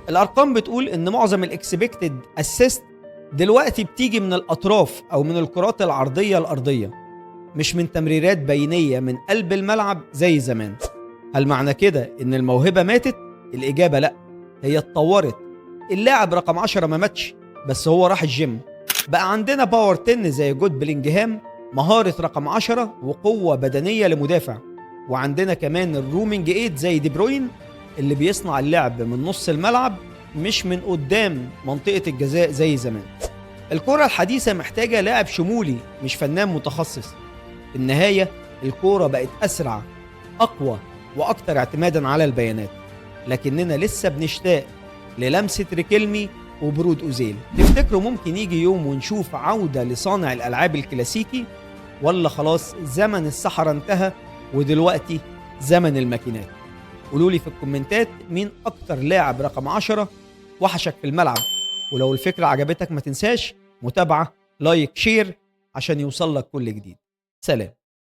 الارقام بتقول ان معظم الاكسبكتد اسيست دلوقتي بتيجي من الاطراف او من الكرات العرضيه الارضيه، مش من تمريرات بينيه من قلب الملعب زي زمان. هل معنى كده ان الموهبه ماتت؟ الاجابه لا، هي اتطورت. اللاعب رقم 10 ما ماتش، بس هو راح الجيم. بقى عندنا باور 10 زي جود بلينجهام، مهاره رقم 10 وقوه بدنيه لمدافع. وعندنا كمان الرومينج 8 زي دي بروين اللي بيصنع اللعب من نص الملعب مش من قدام منطقة الجزاء زي زمان. الكرة الحديثة محتاجة لاعب شمولي مش فنان متخصص. في النهاية الكرة بقت أسرع، أقوى، وأكثر اعتمادا على البيانات، لكننا لسه بنشتاق للمسة ريكيلمي وبرود أوزيل. تفتكروا ممكن يجي يوم ونشوف عودة لصانع الألعاب الكلاسيكي، ولا خلاص زمن السحرة انتهى ودلوقتي زمن الماكينات؟ قولوا لي في الكومنتات مين اكتر لاعب رقم 10 وحشك في الملعب. ولو الفكرة عجبتك ما تنساش متابعة، لايك، شير، عشان يوصل لك كل جديد. سلام.